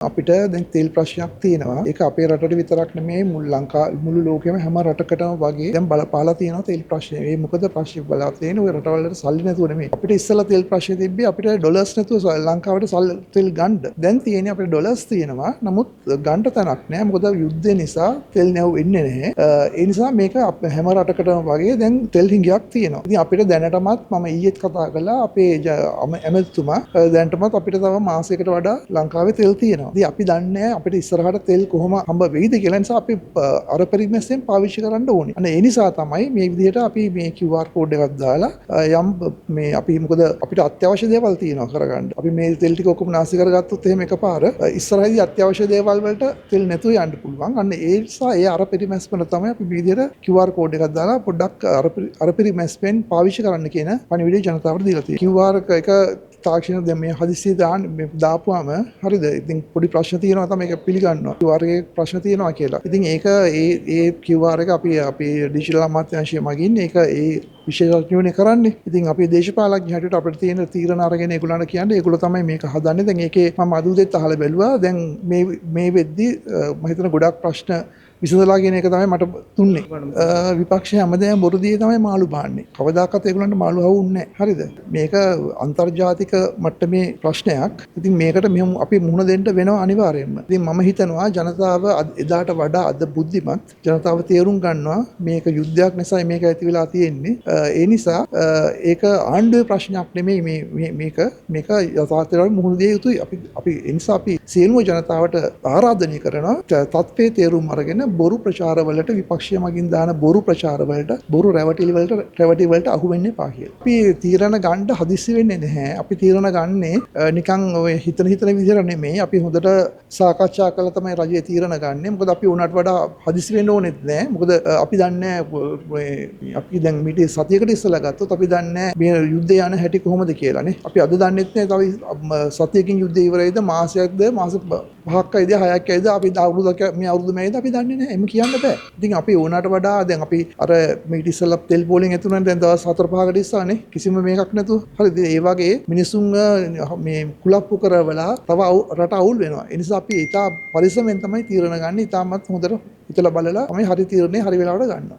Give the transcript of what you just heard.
අපිට දැන් තෙල් ප්‍රශ්නයක් තියෙනවා. ඒක අපේ රටට විතරක් නෙමෙයි මුළු ලෝකෙම හැම රටකටම වගේ දැන් බලපාලා තියෙනවා තෙල් ප්‍රශ්නේ. ඒ මොකද ප්‍රශ්නේ බලා තියෙන ඔය රටවල් වලට සල්ලි නැතුව නෙමෙයි. අපිට ඉස්සෙල්ලා තෙල් ප්‍රශ්නේ තිබ්බේ අපිට ඩොලර්ස් නැතුව ලංකාවට තෙල් ගන්න. දැන් තියෙන්නේ අපිට ඩොලර්ස් තියෙනවා. නමුත් ගන්න තැනක් නැහැ. මොකද යුද්ධය නිසා තෙල් නැව් එන්නේ නැහැ. ඒ නිසා මේක හැම රටකටම වගේ දැන් තෙල් හිඟයක් තියෙනවා. ඉතින් අපිට දැනටමත් මම ඊයේත් කතා කළා අපේ ඇමතිතුමා දැනටමත් අපිට තව මාසයකට වඩා ලංකාවේ තෙල් තියෙනවා. අපි දන්නේ අපිට ඉස්සරහට තෙල් කොහොම හම්බ වෙයිද කියලා. නිසා අපි අර පරිමැස්සෙන් පාවිච්චි කරන්න ඕනේ. අන්න ඒ නිසා තමයි මේ විදිහට අපි මේ QR කෝඩ් එකක් දාලා යම් මේ අපි මොකද අපිට අත්‍යවශ්‍ය දේවල් තියෙනවා කරගන්න. අපි මේ තෙල් ටික ඔක්කොම නාස්ති කරගත්තොත් එහෙම එකපාර ඉස්සරහදී අත්‍යවශ්‍ය දේවල් වලට තෙල් නැතුව යන්න පුළුවන්. අන්න ඒ නිසා ඒ අර පරිමැස්මන තමයි අපි මේ විදිහට QR කෝඩ් එකක් දාලා පොඩ්ඩක් අර පරිමැස්මෙන් පාවිච්චි කරන්න කියන පණිවිඩය ජනතාවට දීලා තියෙනවා. QR එක තාක්ෂණ දැන් මේ හදිස්සිය දාපුවාම හරිද? ඉතින් පොඩි ප්‍රශ්න තියෙනවා තමයි ඒක පිළිගන්නවා. QR එකේ ප්‍රශ්න තියෙනවා කියලා. ඉතින් ඒක ඒ QR එක අපි ඩිජිටල් අමාත්‍යාංශය මගින් ඒක ඒ විශේෂඥයෝනේ කරන්නේ. ඉතින් අපි දේශපාලඥ හැටියට අපිට තියෙන තීරණ අරගෙන ඒගොල්ලන්ට කියන්නේ ඒගොල්ලෝ තමයි මේක හදන්නේ. දැන් ඒකේ මම අදුදෙත් අහලා බැලුවා. දැන් මේ වෙද්දි මම හිතන ගොඩක් ප්‍රශ්න විසඳලා කියන එක තමයි මට දුන්නේ. විපක්ෂය හැමදේම බොරුදියේ තමයි මාළු බාන්නේ. කවදාකවත් ඒගොල්ලන්ට මාළු හවුන්නේ නැහැ. හරිද? මේක අන්තර්ජාතික මට්ටමේ ප්‍රශ්නයක්. ඉතින් මේකට අපි මුහුණ දෙන්න වෙනවා අනිවාර්යයෙන්ම. ඉතින් මම හිතනවා ජනතාව එදාට වඩා අද බුද්ධිමත් ජනතාව තේරුම් ගන්නවා මේක යුද්ධයක් නිසා මේක ඇති වෙලා තියෙන්නේ. ඒ නිසා ඒක ආණ්ඩුවේ ප්‍රශ්නයක් නෙමෙයි මේක යථාර්ථයට මුහුණ දිය යුතුයි. අපි ඒ නිසා අපි සියලුම ජනතාවට ආරාධනය කරනවා තත්ත්වයේ තේරුම් අරගෙන බොරු ප්‍රචාරවලට විපක්ෂය මගින් දාන බොරු ප්‍රචාරවලට බොරු රැවටිලි වලට අහු වෙන්න එපා කියලා. අපි තීරණ ගන්න හදිස්සි වෙන්නේ නැහැ. අපි තීරණ ගන්නේ නිකන් ඔය හිතන විදිහට නෙමෙයි. අපි හොඳට සාකච්ඡා කරලා තමයි රජයේ තීරණ ගන්නෙ. මොකද අපි උනට වඩා හදිස්සි වෙන්න ඕනෙත් නැහැ. මොකද අපි දන්නේ අපි දැන් මීට සතියකට ඉස්සෙල්ලා ගත්තොත් අපි දන්නේ මේ යුද්ධය යන හැටි කොහොමද කියලානේ. අපි අද දන්නෙත් නැහැ. තව සතියකින් යුද්ධය ඉවරයිද මාසයක්ද මාස 5ක්යිද 6ක්යිද අපි මේ අවුරුදු මේද අපි දන්නේ නැහැ. එම කියන්න බෑ. ඉතින් අපි ඕනට වඩා දැන් අපි අර මේක ඉස්සෙල්ලා තෙල් පෝලිං ඇතුළෙන් දැන් දවස් 4-5කට ඉස්සානේ කිසිම මේකක් නැතුව. හරිද? ඒ වගේ මිනිසුන් මේ කුලප්පු කරවලා තව රට අවුල් වෙනවා. ඒ නිසා අපි ඊට පරිස්සමෙන් තමයි තීරණ ගන්න. ඊටමත් හොඳට හිතලා බලලා තමයි හරි තීරණේ හරි වෙලාවට ගන්නවා.